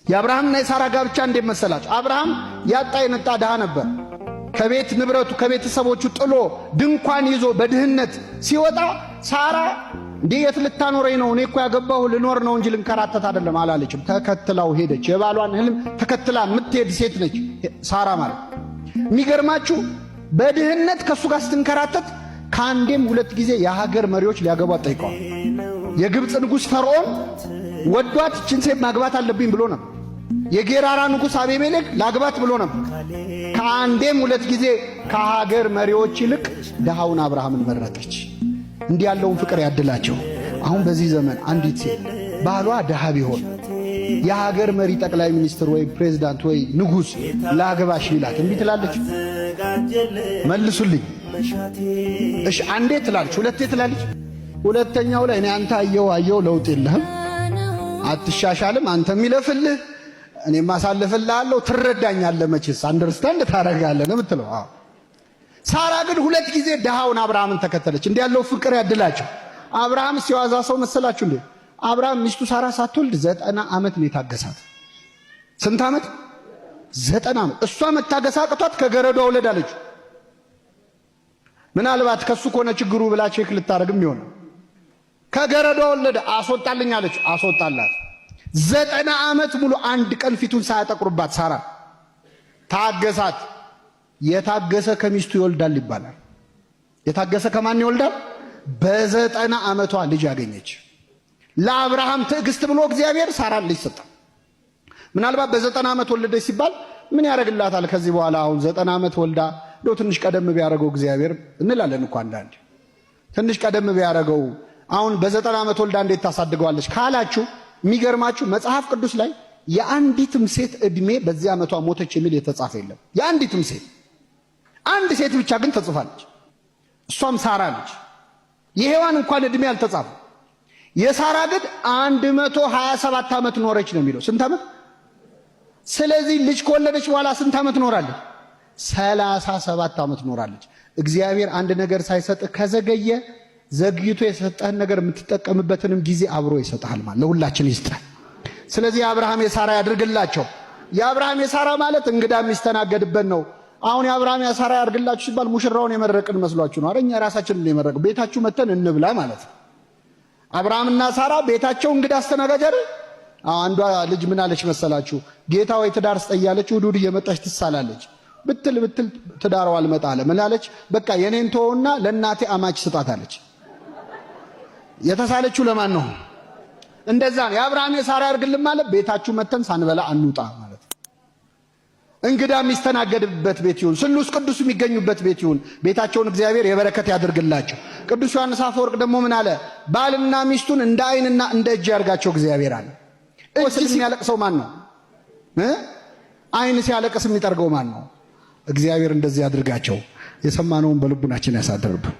የአብርሃምና የሳራ ጋብቻ እንዴት መሰላችሁ? አብርሃም ያጣ የነጣ ድሃ ነበር። ከቤት ንብረቱ ከቤተሰቦቹ ጥሎ ድንኳን ይዞ በድህነት ሲወጣ ሳራ እንዴ የት ልታኖረኝ ነው? እኔ እኮ ያገባሁ ልኖር ነው እንጂ ልንከራተት አይደለም አላለችም። ተከትላው ሄደች። የባሏን ህልም ተከትላ የምትሄድ ሴት ነች ሳራ ማለት። የሚገርማችሁ በድህነት ከሱ ጋር ስትንከራተት ከአንዴም ሁለት ጊዜ የሀገር መሪዎች ሊያገቧት ጠይቀዋል። የግብፅ ንጉሥ ፈርዖን ወዷት እችን ሴት ማግባት አለብኝ ብሎ ነበር። የጌራራ ንጉሥ አቤሜሌክ ላግባት ብሎ ነበር። ከአንዴም ሁለት ጊዜ ከሀገር መሪዎች ይልቅ ድሃውን አብርሃምን መረጠች። እንዲህ ያለውን ፍቅር ያድላቸው። አሁን በዚህ ዘመን አንዲት ሴት ባሏ ድሃ ቢሆን የሀገር መሪ ጠቅላይ ሚኒስትር ወይ ፕሬዝዳንት ወይ ንጉሥ ላግባሽ ቢላት እምቢ ትላለች? መልሱልኝ። እሺ አንዴ ትላለች፣ ሁለቴ ትላለች። ሁለተኛው ላይ እኔ አንተ አየው ለውጥ የለህም፣ አትሻሻልም፣ አንተ የሚለፍልህ እኔ ማሳልፍልሃለሁ፣ ትረዳኛለህ፣ መቼስ አንደርስታንድ ታረጋለህ ነው የምትለው። አዎ ሳራ ግን ሁለት ጊዜ ድሃውን አብርሃምን ተከተለች። እንዲህ ያለው ፍቅር ያድላቸው። አብርሃም ሲዋዛ ሰው መሰላችሁ እንዴ? አብርሃም ሚስቱ ሳራ ሳትወልድ 90 ዓመት ነው የታገሳት። ስንት ዓመት? 90 ዓመት። እሷ መታገስ አቅቷት ከገረዷ ወለዳለች። ምናልባት ከሱ ከሆነ ችግሩ ብላ ቼክ ልታረግም ይሆናል። ከገረዷ ወለደ፣ አስወጣልኝ አለች፣ አስወጣላት። 90 ዓመት ሙሉ አንድ ቀን ፊቱን ሳያጠቁርባት ሳራ ታገሳት። የታገሰ ከሚስቱ ይወልዳል ይባላል። የታገሰ ከማን ይወልዳል? በ90 ዓመቷ ልጅ ያገኘች። ለአብርሃም ትዕግስት ብሎ እግዚአብሔር ሳራን ልጅ ሰጠ። ምናልባት በ90 ዓመት ወለደች ሲባል ምን ያደርግላታል ከዚህ በኋላ? አሁን 90 ዓመት ወልዳ እንደው ትንሽ ቀደም ቢያደርገው እግዚአብሔር እንላለን እኮ አንዳንዴ። ትንሽ ቀደም ቢያደርገው አሁን በ90 ዓመት ወልዳ እንዴት ታሳድገዋለች ካላችሁ፣ የሚገርማችሁ መጽሐፍ ቅዱስ ላይ የአንዲትም ሴት ዕድሜ በዚህ ዓመቷ ሞተች የሚል የተጻፈ የለም። የአንዲትም ሴት አንድ ሴት ብቻ ግን ተጽፋለች። እሷም ሳራ ነች። የሔዋን እንኳን ዕድሜ አልተጻፈ። የሳራ ግን 127 ዓመት ኖረች ነው የሚለው። ስንት ዓመት? ስለዚህ ልጅ ከወለደች በኋላ ስንት ዓመት ኖራለች? 37 ዓመት ኖራለች። እግዚአብሔር አንድ ነገር ሳይሰጥ ከዘገየ ዘግይቶ የሰጠህን ነገር የምትጠቀምበትንም ጊዜ አብሮ ይሰጣል ማለት ለሁላችን ይስጣል። ስለዚህ የአብርሃም የሳራ ያድርግላቸው። የአብርሃም የሳራ ማለት እንግዳ የሚስተናገድበት ነው። አሁን የአብርሃም የሳራ ያድርግላችሁ ሲባል ሙሽራውን የመረቅን መስሏችሁ ነው? አረኛ ራሳችንን የመረቅ ቤታችሁ መተን እንብላ ማለት ነው። አብርሃምና ሳራ ቤታቸው እንግዳ አስተናጋጅ አይደል? አንዷ ልጅ ምን አለች መሰላችሁ? ጌታ ወይ ትዳር ስጠያለች ውዱድ እየመጣች ትሳላለች። ብትል ትዳሯ አልመጣ አለ። ምን አለች? በቃ የኔን ተወውና ለእናቴ አማች ስጣት አለች። የተሳለችው ለማን ነው? እንደዛ ነው። የአብርሃም የሳራ ያድርግልን ማለት ቤታችሁ መተን ሳንበላ አንውጣ ማለት ነው። እንግዳ የሚስተናገድበት ቤት ይሁን፣ ስሉስ ቅዱስ የሚገኙበት ቤት ይሁን። ቤታቸውን እግዚአብሔር የበረከት ያድርግላቸው። ቅዱስ ዮሐንስ አፈወርቅ ደግሞ ምን አለ? ባልና ሚስቱን እንደ ዓይንና እንደ እጅ ያርጋቸው እግዚአብሔር አለ። እጅ የሚያለቅሰው ማን ነው? ዓይን ሲያለቅስ የሚጠርገው ማን ነው? እግዚአብሔር እንደዚህ ያድርጋቸው። የሰማነውን በልቡናችን ያሳድርብን።